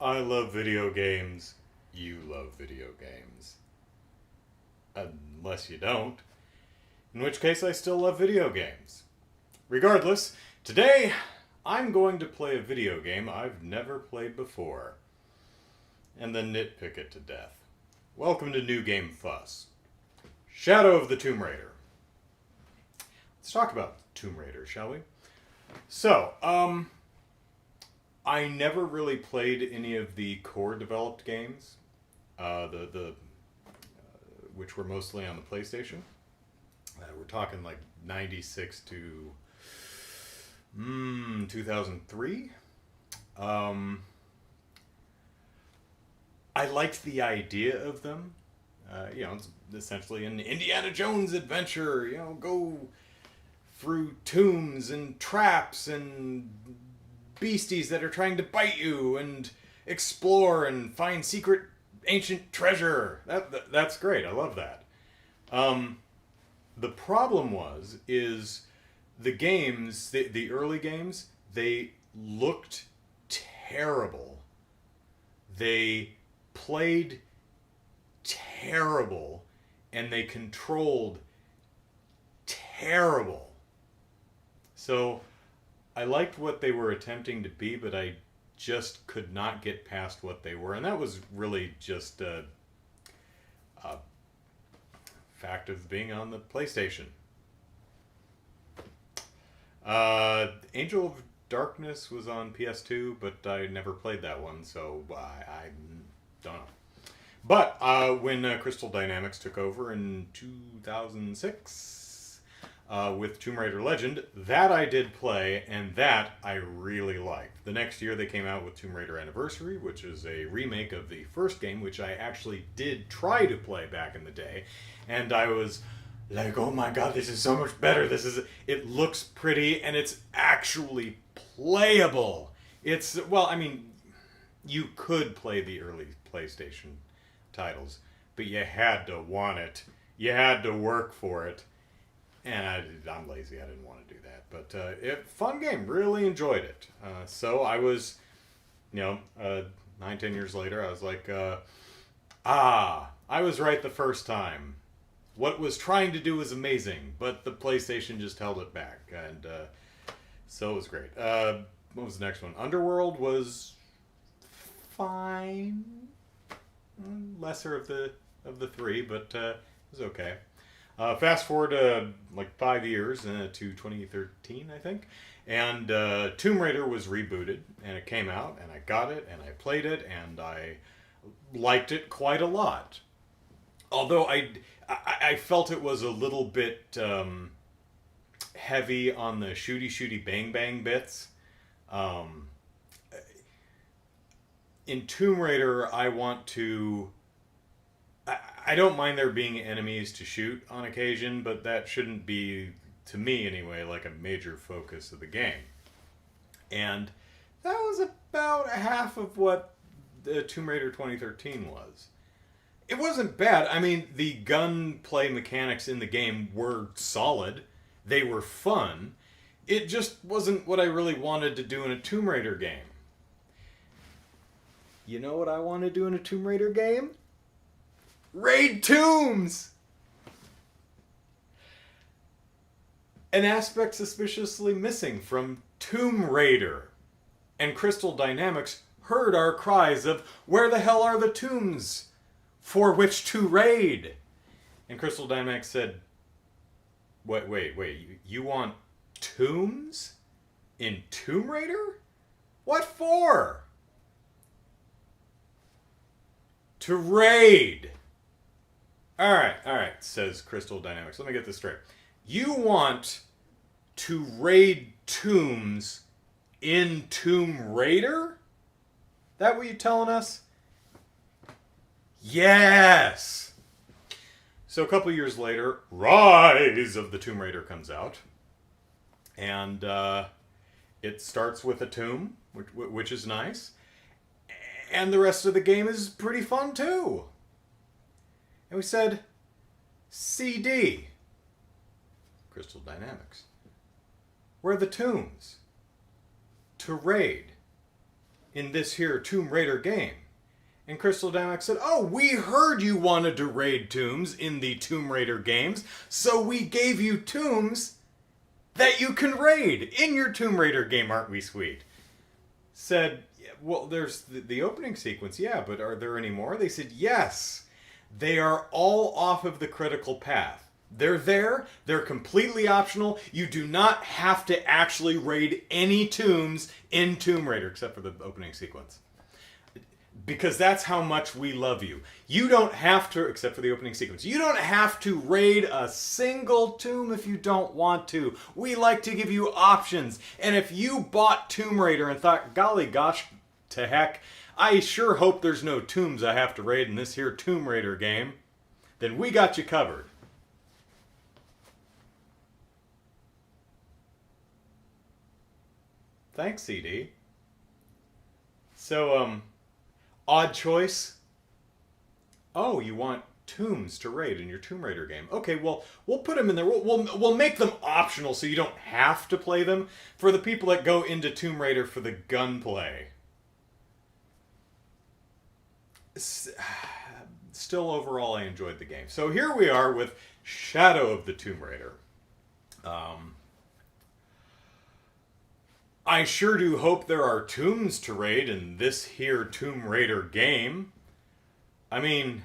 I love video games. You love video games. Unless you don't. In which case, I still love video games. Regardless, today I'm going to play a video game I've never played before. And then nitpick it to death. Welcome to New Game Fuss. Shadow of the Tomb Raider. Let's talk about Tomb Raider, shall we? So, I never really played any of the core developed games, which were mostly on the PlayStation. We're talking like 96 to 2003. I liked the idea of them. It's essentially an Indiana Jones adventure. Go through tombs and traps and beasties that are trying to bite you and explore and find secret ancient treasure. That's great. I love that. The problem is the games, the early games, they looked terrible. They played terrible, and they controlled terrible. So I liked what they were attempting to be, but I just could not get past what they were. And that was really just a fact of being on the PlayStation. Angel of Darkness was on PS2, but I never played that one, so I don't know. But when Crystal Dynamics took over in 2006 with Tomb Raider Legend, that I did play, and that I really liked. The next year they came out with Tomb Raider Anniversary, which is a remake of the first game, which I actually did try to play back in the day, and I was like, oh my god, this is so much better. It looks pretty, and it's actually playable. You could play the early PlayStation titles, but you had to want it. You had to work for it. And I'm lazy. I didn't want to do that. But fun game. Really enjoyed it. So I was, 9-10 years later, I was like, I was right the first time. What it was trying to do was amazing, but the PlayStation just held it back. And so it was great. What was the next one? Underworld was fine. Lesser of the three, but it was okay. Fast forward like 5 years to 2013, I think, and Tomb Raider was rebooted, and it came out, and I got it, and I played it, and I liked it quite a lot. Although I felt it was a little bit heavy on the shooty bang bang bits. In Tomb Raider, I don't mind there being enemies to shoot on occasion, but that shouldn't be, to me anyway, like a major focus of the game. And that was about half of what the Tomb Raider 2013 was. It wasn't bad. I mean, the gunplay mechanics in the game were solid. They were fun. It just wasn't what I really wanted to do in a Tomb Raider game. You know what I want to do in a Tomb Raider game? Raid tombs! An aspect suspiciously missing from Tomb Raider. And Crystal Dynamics heard our cries of, where the hell are the tombs for which to raid? And Crystal Dynamics said, wait, you want tombs in Tomb Raider? What for? To raid. All right, says Crystal Dynamics. Let me get this straight. You want to raid tombs in Tomb Raider? That what you telling us? Yes! So a couple years later, Rise of the Tomb Raider comes out. And it starts with a tomb, which is nice. And the rest of the game is pretty fun too. And we said, CD, Crystal Dynamics. Where are the tombs? To raid. in this here Tomb Raider game. And Crystal Dynamics said, oh, we heard you wanted to raid tombs in the Tomb Raider games, so we gave you tombs that you can raid in your Tomb Raider game. Aren't we sweet? Said, well, there's the opening sequence, yeah, but are there any more? They said, yes. They are all off of the critical path. They're there. They're completely optional. You do not have to actually raid any tombs in Tomb Raider, except for the opening sequence. Because that's how much we love you. You don't have to, except for the opening sequence, you don't have to raid a single tomb if you don't want to. We like to give you options. And if you bought Tomb Raider and thought, golly gosh, to heck, I sure hope there's no tombs I have to raid in this here Tomb Raider game, then we got you covered. Thanks, CD. So, odd choice. Oh, you want tombs to raid in your Tomb Raider game. Okay, well, we'll put them in there. We'll make them optional so you don't have to play them for the people that go into Tomb Raider for the gunplay. Still, overall, I enjoyed the game. So here we are with Shadow of the Tomb Raider. I sure do hope there are tombs to raid in this here Tomb Raider game. I mean,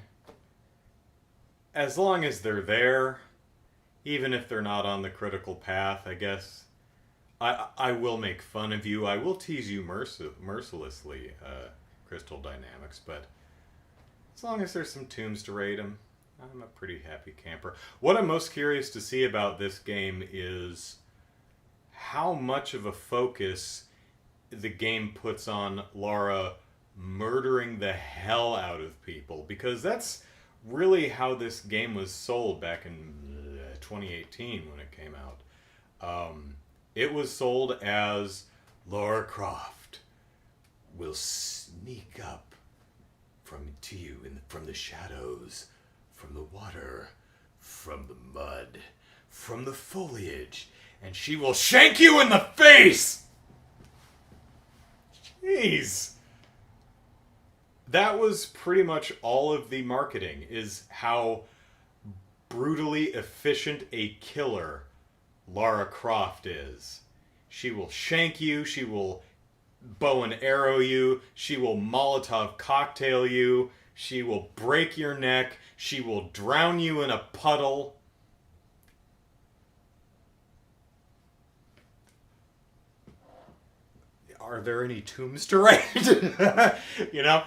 as long as they're there, even if they're not on the critical path, I guess, I will make fun of you. I will tease you mercilessly, Crystal Dynamics, but as long as there's some tombs to raid them, I'm a pretty happy camper. What I'm most curious to see about this game is how much of a focus the game puts on Lara murdering the hell out of people, because that's really how this game was sold back in 2018 when it came out. It was sold as Lara Croft will sneak up to you from the shadows, from the water, from the mud, from the foliage, and she will shank you in the face! Jeez. That was pretty much all of the marketing, is how brutally efficient a killer Lara Croft is. She will shank you, she will bow and arrow you, she will Molotov cocktail you, she will break your neck, she will drown you in a puddle. Are there any tombs to raid? You know?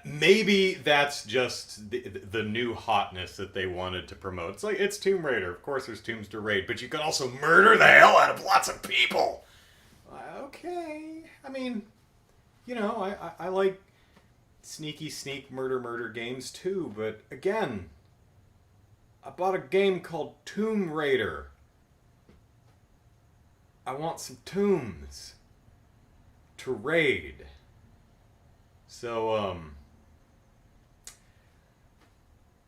Maybe that's just the new hotness that they wanted to promote. It's like, it's Tomb Raider. Of course there's tombs to raid, but you can also murder the hell out of lots of people. Okay. I mean, you know, I like sneaky sneak murder games too, but again, I bought a game called Tomb Raider. I want some tombs to raid. So,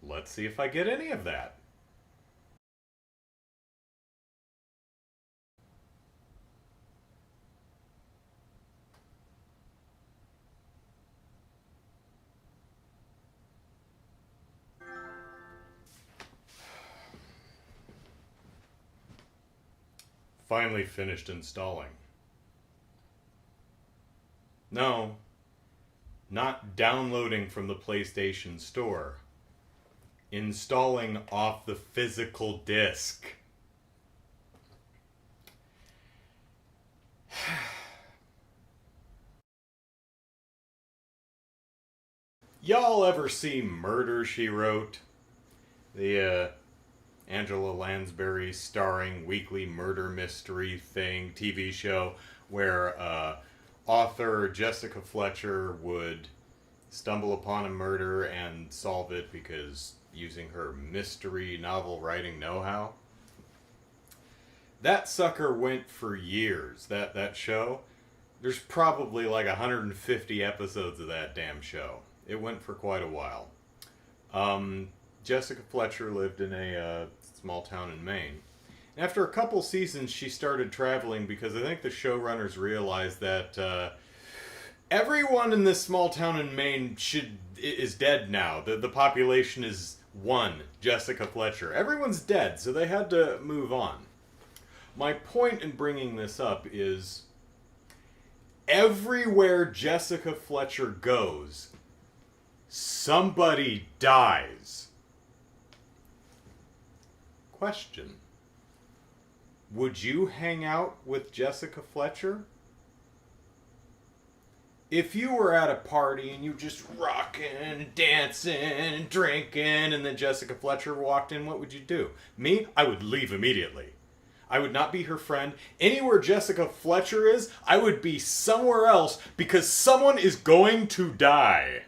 let's see if I get any of that. Finally finished installing. No, not downloading from the PlayStation Store. Installing off the physical disc. Y'all ever see Murder, She Wrote? The, Angela Lansbury starring weekly murder mystery thing, TV show, where author Jessica Fletcher would stumble upon a murder and solve it because using her mystery novel writing know-how. That sucker went for years, that show. There's probably like 150 episodes of that damn show. It went for quite a while. Jessica Fletcher lived in a small town in Maine, After a couple seasons, she started traveling because I think the showrunners realized that everyone in this small town in Maine is dead now. The population is one, Jessica Fletcher. Everyone's dead, so they had to move on. My point in bringing this up is everywhere Jessica Fletcher goes, somebody dies. Question. Would you hang out with Jessica Fletcher? If you were at a party and you just rocking and dancing and drinking and then Jessica Fletcher walked in, what would you do? Me? I would leave immediately. I would not be her friend. Anywhere Jessica Fletcher is, I would be somewhere else because someone is going to die.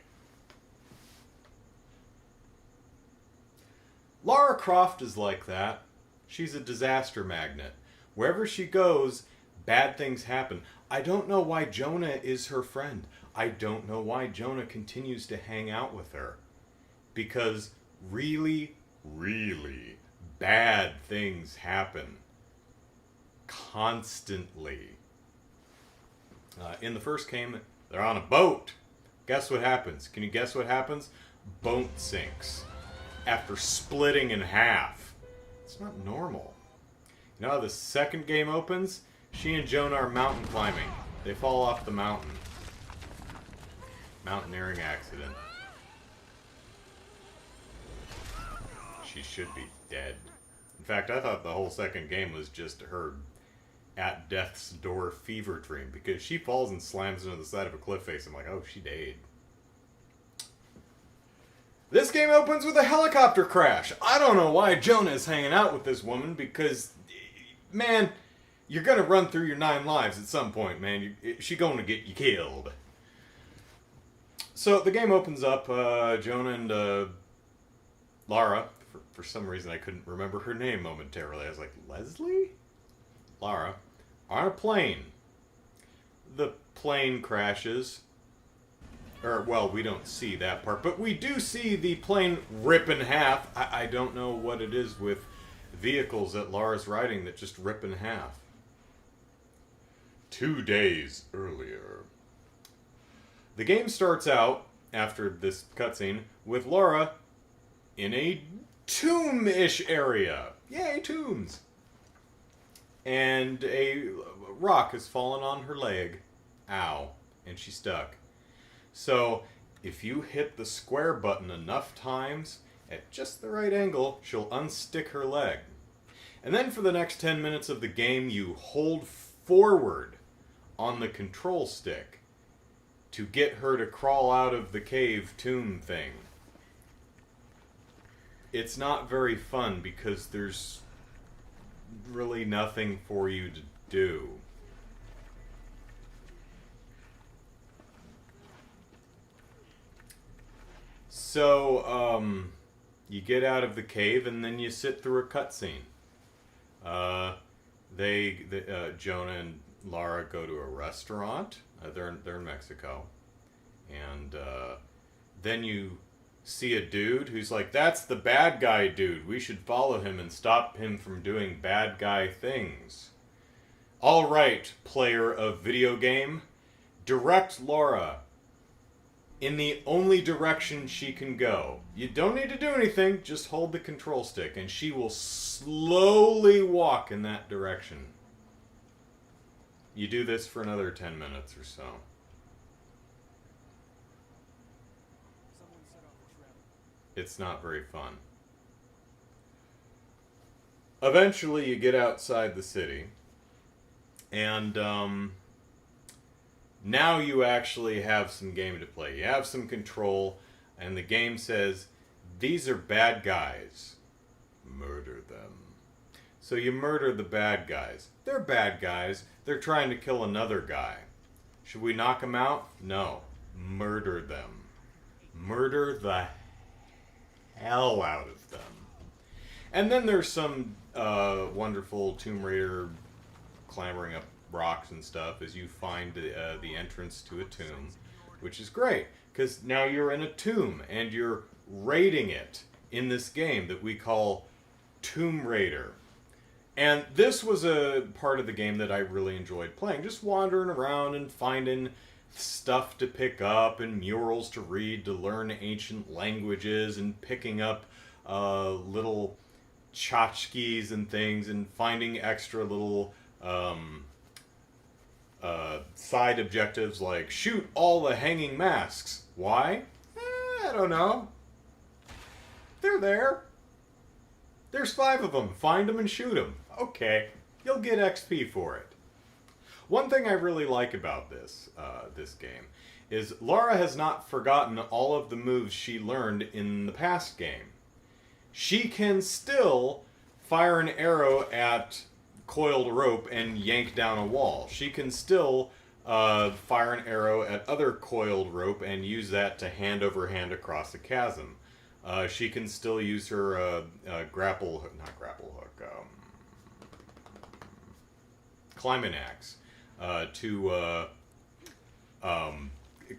Lara Croft is like that. She's a disaster magnet. Wherever she goes, bad things happen. I don't know why Jonah is her friend. I don't know why Jonah continues to hang out with her. Because really, really bad things happen. Constantly. In the first game, they're on a boat. Guess what happens? Can you guess what happens? Boat sinks. After splitting in half. It's not normal. You know how the second game opens? She and Jonah are mountain climbing. They fall off the mountain. Mountaineering accident. She should be dead. In fact, I thought the whole second game was just her at death's door fever dream because she falls and slams into the side of a cliff face. I'm like, oh, she died. This game opens with a helicopter crash. I don't know why Jonah is hanging out with this woman because, man, you're going to run through your 9 lives at some point, man. She's going to get you killed. So the game opens up, Jonah and Lara, for some reason I couldn't remember her name momentarily. I was like, Leslie? Lara, on a plane. The plane crashes. Or, well, we don't see that part, but we do see the plane rip in half. I don't know what it is with vehicles that Lara's riding that just rip in half. 2 days earlier. The game starts out, after this cutscene, with Lara in a tomb-ish area. Yay, tombs! And a rock has fallen on her leg. Ow. And she's stuck. So, if you hit the square button enough times, at just the right angle, she'll unstick her leg. And then for the next 10 minutes of the game, you hold forward on the control stick to get her to crawl out of the cave tomb thing. It's not very fun because there's really nothing for you to do. So, you get out of the cave and then you sit through a cutscene. Jonah and Lara go to a restaurant. They're in Mexico. And then you see a dude who's like, that's the bad guy dude. We should follow him and stop him from doing bad guy things. All right, player of video game. Direct Lara in the only direction she can go. You don't need to do anything, just hold the control stick, and she will slowly walk in that direction. You do this for another 10 minutes or so. It's not very fun. Eventually you get outside the city, and now you actually have some game to play. You have some control, and the game says, these are bad guys. Murder them. So you murder the bad guys. They're bad guys. They're trying to kill another guy. Should we knock them out? No. Murder them. Murder the hell out of them. And then there's some wonderful Tomb Raider clambering up rocks and stuff as you find the entrance to a tomb, which is great because now you're in a tomb and you're raiding it in this game that we call Tomb Raider. And this was a part of the game that I really enjoyed playing. Just wandering around and finding stuff to pick up and murals to read to learn ancient languages and picking up little tchotchkes and things and finding extra little side objectives like shoot all the hanging masks. Why? I don't know. They're there. There's 5 of them. Find them and shoot them. Okay, you'll get XP for it. One thing I really like about this game is Lara has not forgotten all of the moves she learned in the past game. She can still fire an arrow at coiled rope and yank down a wall. She can still fire an arrow at other coiled rope and use that to hand over hand across a chasm. She can still use her climbing axe to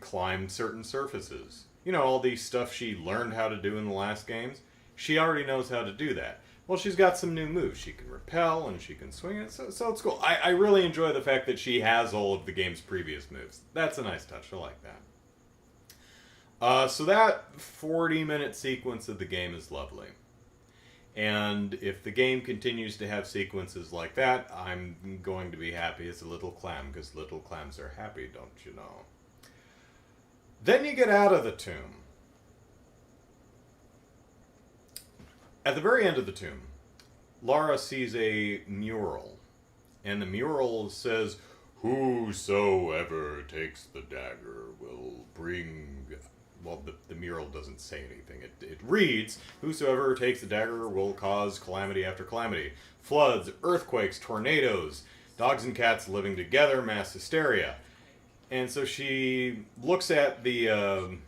climb certain surfaces. You know, all these stuff she learned how to do in the last games. She already knows how to do that. Well, she's got some new moves. She can repel and she can swing it, so it's cool. I really enjoy the fact that she has all of the game's previous moves. That's a nice touch. I like that. So that 40-minute sequence of the game is lovely. And if the game continues to have sequences like that, I'm going to be happy as a little clam, because little clams are happy, don't you know? Then you get out of the tomb. At the very end of the tomb, Lara sees a mural. And the mural says, "Whosoever takes the dagger will bring..." Well, the mural doesn't say anything. It reads, "Whosoever takes the dagger will cause calamity after calamity. Floods, earthquakes, tornadoes, dogs and cats living together, mass hysteria." And so she looks at the,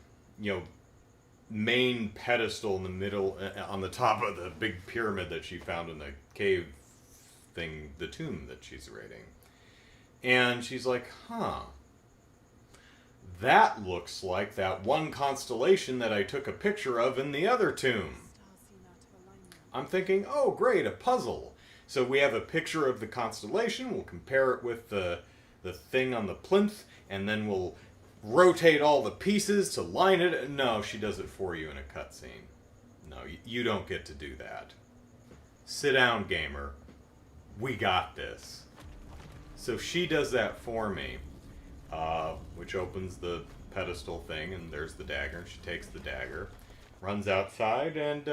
main pedestal in the middle, on the top of the big pyramid that she found in the cave thing, the tomb that she's raiding. And she's like, that looks like that one constellation that I took a picture of in the other tomb. I'm thinking, oh great, a puzzle. So we have a picture of the constellation, we'll compare it with the thing on the plinth, and then we'll rotate all the pieces to line it. No, she does it for you in a cutscene. No, you don't get to do that. Sit down, gamer. We got this. So she does that for me, which opens the pedestal thing, and there's the dagger, and she takes the dagger, runs outside, and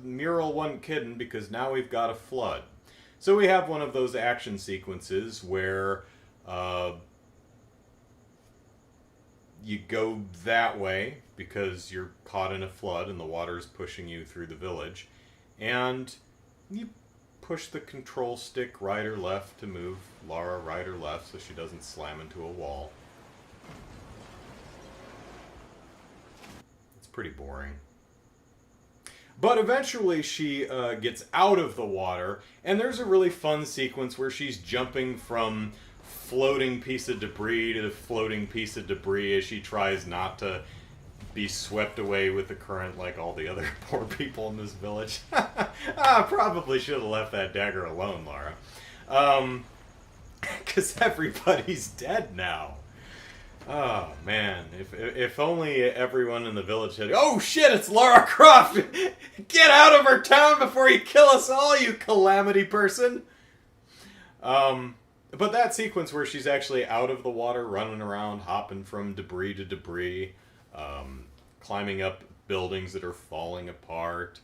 Mural wasn't kidding, because now we've got a flood. So we have one of those action sequences where you go that way because you're caught in a flood and the water's pushing you through the village, and you push the control stick right or left to move Lara right or left so she doesn't slam into a wall. It's pretty boring. But eventually she gets out of the water, and there's a really fun sequence where she's jumping from floating piece of debris to floating piece of debris as she tries not to be swept away with the current like all the other poor people in this village. Probably should have left that dagger alone, Lara. Because everybody's dead now. Oh man, if only everyone in the village had... Oh shit, it's Lara Croft! Get out of our town before you kill us all, you calamity person! But that sequence where she's actually out of the water, running around, hopping from debris to debris, climbing up buildings that are falling apart,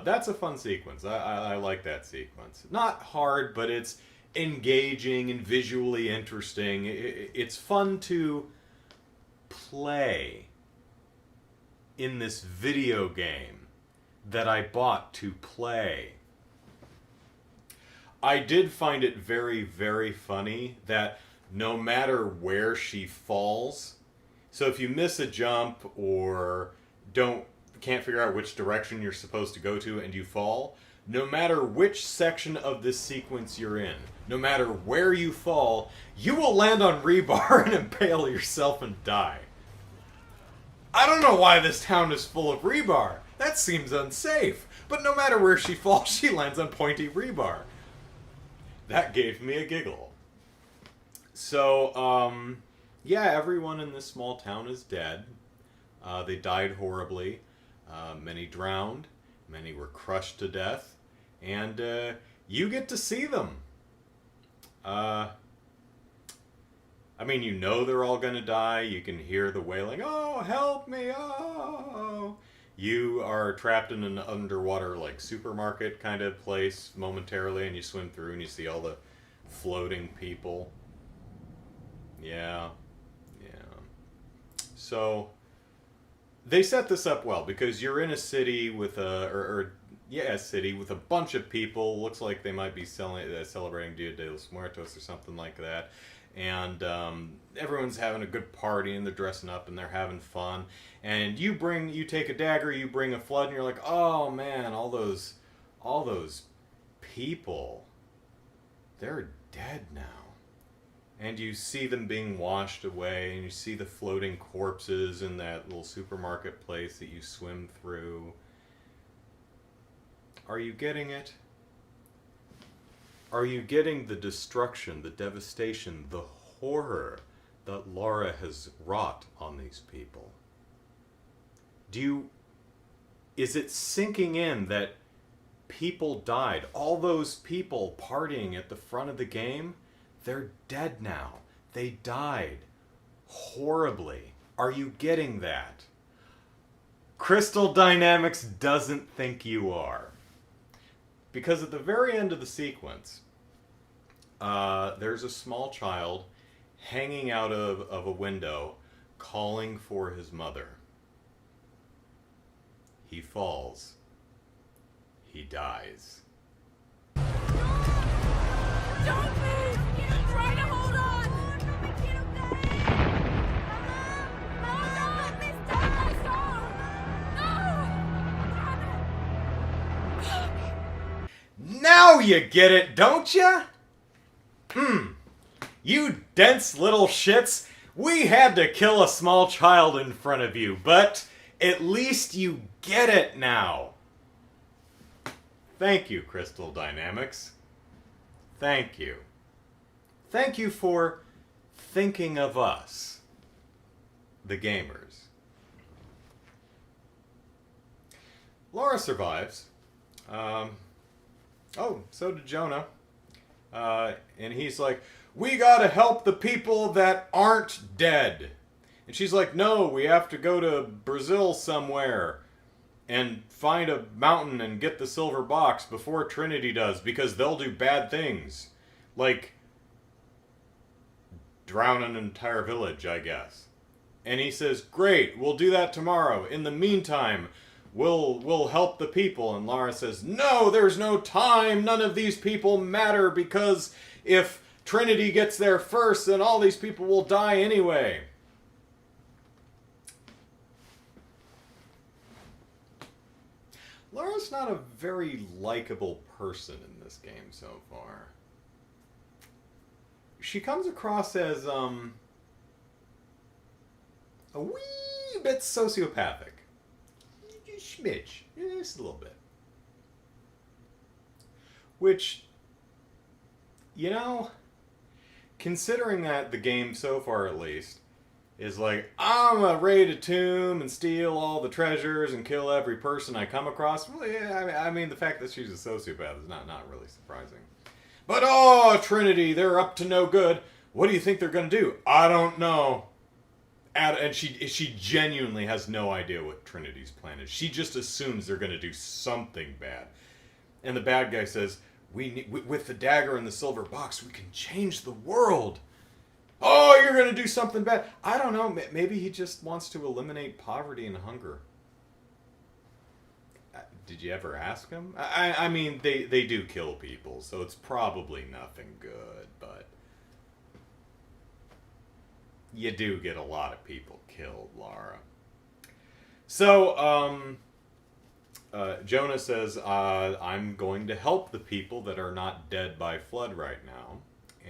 that's a fun sequence. I like that sequence. Not hard, but it's engaging and visually interesting. It's fun to play in this video game that I bought to play. I did find it very, very funny that no matter where she falls, so if you miss a jump or can't figure out which direction you're supposed to go to and you fall, no matter which section of this sequence you're in, no matter where you fall, you will land on rebar and impale yourself and die. I don't know why this town is full of rebar. That seems unsafe. But no matter where she falls, she lands on pointy rebar. That gave me a giggle. So, yeah, everyone in this small town is dead. They died horribly. Many drowned. Many were crushed to death. And you get to see them. I mean, you know they're all going to die. You can hear the wailing, oh, help me, oh. You are trapped in an underwater, like, supermarket kind of place momentarily, and you swim through and you see all the floating people. Yeah. So, they set this up well, because you're in a city with a city with a bunch of people. Looks like they might be celebrating Dia de los Muertos or something like that. And everyone's having a good party, and they're dressing up, and they're having fun. And you take a dagger, you bring a flood, and you're like, oh man, all those people, they're dead now. And you see them being washed away, and you see the floating corpses in that little supermarket place that you swim through. Are you getting it? Are you getting the destruction, the devastation, the horror that Lara has wrought on these people? Is it sinking in that people died? All those people partying at the front of the game, they're dead now. They died horribly. Are you getting that? Crystal Dynamics doesn't think you are. Because at the very end of the sequence, there's a small child hanging out of a window calling for his mother. He falls. He dies. Don't move! Try to hold on! Now you get it, don't ya? You dense little shits. We had to kill a small child in front of you, but at least you get it now. Thank you, Crystal Dynamics. Thank you. Thank you for thinking of us, the gamers. Lara survives. Oh, so did Jonah. And he's like, we gotta help the people that aren't dead. And she's like, no, we have to go to Brazil somewhere and find a mountain and get the silver box before Trinity does, because they'll do bad things. Like, drown an entire village, I guess. And he says, great, we'll do that tomorrow. In the meantime, we'll help the people. And Lara says, no, there's no time. None of these people matter, because if Trinity gets there first, then all these people will die anyway. Lara's not a very likable person in this game so far. She comes across as, a wee bit sociopathic. Schmidge. Just a little bit. Which, you know, considering that the game so far at least is like, I'm gonna raid a tomb and steal all the treasures and kill every person I come across. Well, yeah, I mean, the fact that she's a sociopath is not really surprising. But, oh, Trinity, they're up to no good. What do you think they're gonna do? I don't know. And she genuinely has no idea what Trinity's plan is. She just assumes they're gonna do something bad. And the bad guy says, with the dagger and the silver box, we can change the world. Oh, you're going to do something bad. I don't know. Maybe he just wants to eliminate poverty and hunger. Did you ever ask him? I mean, they do kill people, so it's probably nothing good, but you do get a lot of people killed, Lara. So, Jonah says, I'm going to help the people that are not dead by flood right now.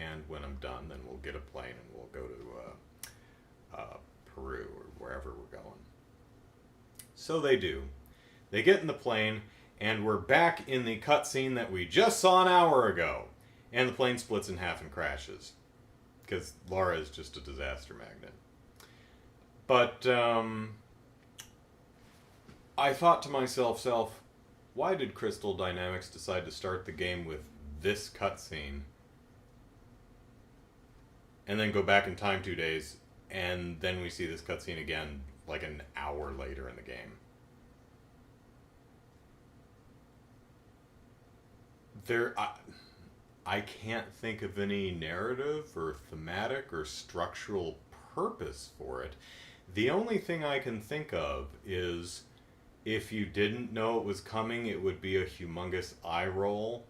And when I'm done, then we'll get a plane and we'll go to Peru or wherever we're going. So they do. They get in the plane, and we're back in the cutscene that we just saw an hour ago. And the plane splits in half and crashes. Because Lara is just a disaster magnet. But, I thought to myself, why did Crystal Dynamics decide to start the game with this cutscene and then go back in time 2 days, and then we see this cutscene again like an hour later in the game? I can't think of any narrative or thematic or structural purpose for it. The only thing I can think of is if you didn't know it was coming, it would be a humongous eye roll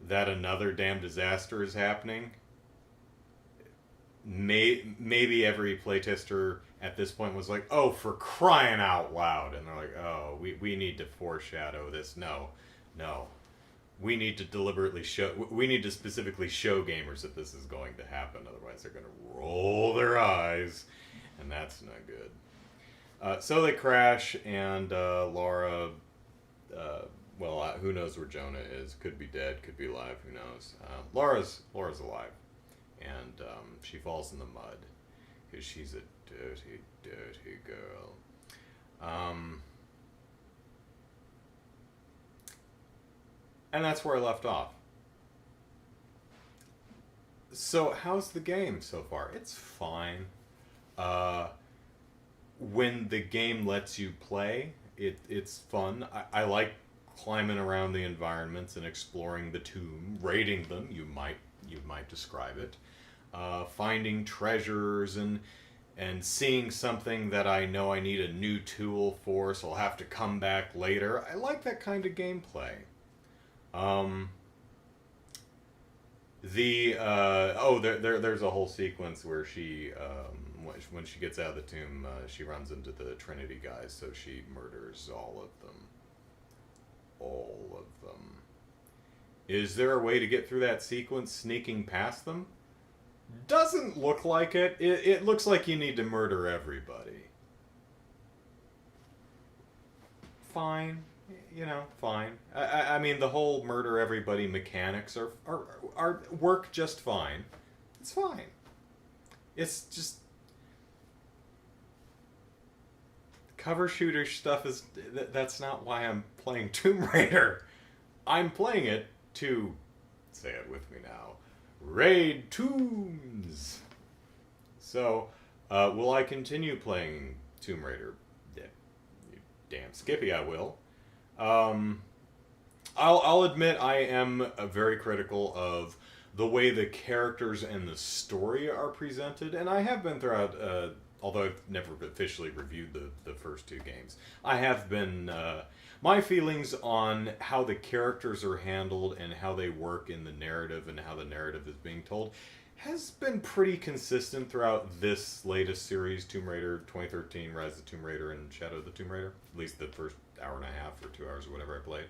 that another damn disaster is happening. Maybe every playtester at this point was like, oh, for crying out loud. And they're like, oh, we need to foreshadow this. No. We need to deliberately we need to specifically show gamers that this is going to happen. Otherwise, they're going to roll their eyes. And that's not good. So they crash, and Lara, who knows where Jonah is? Could be dead, could be alive, who knows? Laura's alive. And she falls in the mud because she's a dirty, dirty girl. And that's where I left off. So, how's the game so far? It's fine. When the game lets you play, it's fun. I like climbing around the environments and exploring the tomb, raiding them. You might describe it. Finding treasures and seeing something that I know I need a new tool for, so I'll have to come back later. I like that kind of gameplay. There's a whole sequence where she, when she gets out of the tomb, she runs into the Trinity guys, so she murders all of them. All of them. Is there a way to get through that sequence sneaking past them? Doesn't look like it. It looks like you need to murder everybody. Fine. Fine. I mean, the whole murder everybody mechanics are work just fine. It's fine. It's just cover shooter stuff that's not why I'm playing Tomb Raider. I'm playing it to, say it with me now, raid tombs. So, will I continue playing Tomb Raider? Yeah, you damn Skippy, I will. I'll admit I am very critical of the way the characters and the story are presented, and I have been throughout, although I've never officially reviewed the first two games. I have been, my feelings on how the characters are handled and how they work in the narrative and how the narrative is being told has been pretty consistent throughout this latest series, Tomb Raider 2013, Rise of the Tomb Raider, and Shadow of the Tomb Raider. At least the first hour and a half or 2 hours or whatever I played.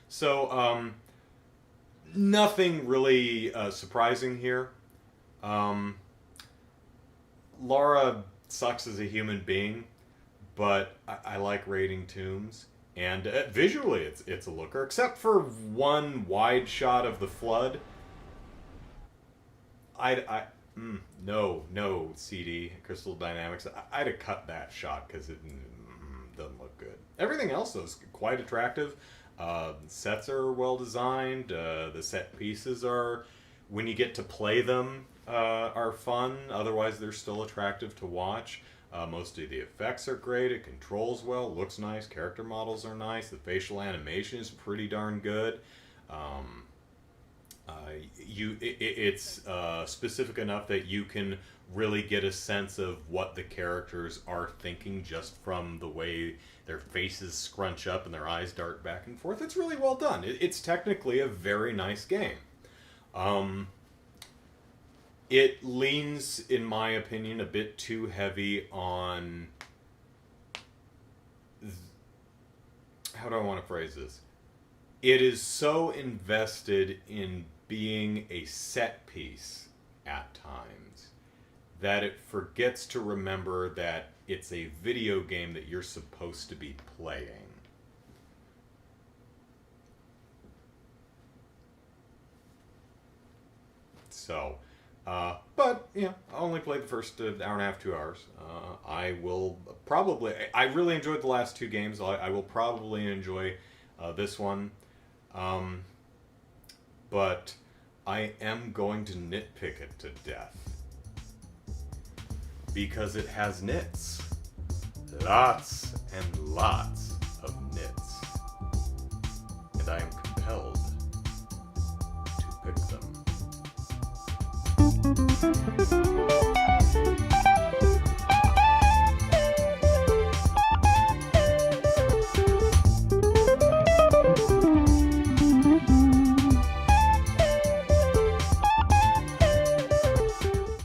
So, nothing really surprising here. Lara sucks as a human being, but I like raiding tombs. And visually, it's a looker, except for one wide shot of the flood. No, CD, Crystal Dynamics. I'd have cut that shot because it doesn't look good. Everything else, though, is quite attractive. Sets are well designed. The set pieces are, when you get to play them, are fun. Otherwise, they're still attractive to watch. Most of the effects are great. It controls well, looks nice. Character models are nice. The facial animation is pretty darn good. It's specific enough that you can really get a sense of what the characters are thinking just from the way their faces scrunch up and their eyes dart back and forth. It's really well done. It's technically a very nice game. It leans, in my opinion, a bit too heavy on... How do I want to phrase this? It is so invested in being a set piece at times that it forgets to remember that it's a video game that you're supposed to be playing. So, but yeah, I only played the first hour and a half, 2 hours. I will probably. I really enjoyed the last two games. I will probably enjoy this one, but I am going to nitpick it to death because it has nits, lots and lots of nits, and I am compelled to pick them.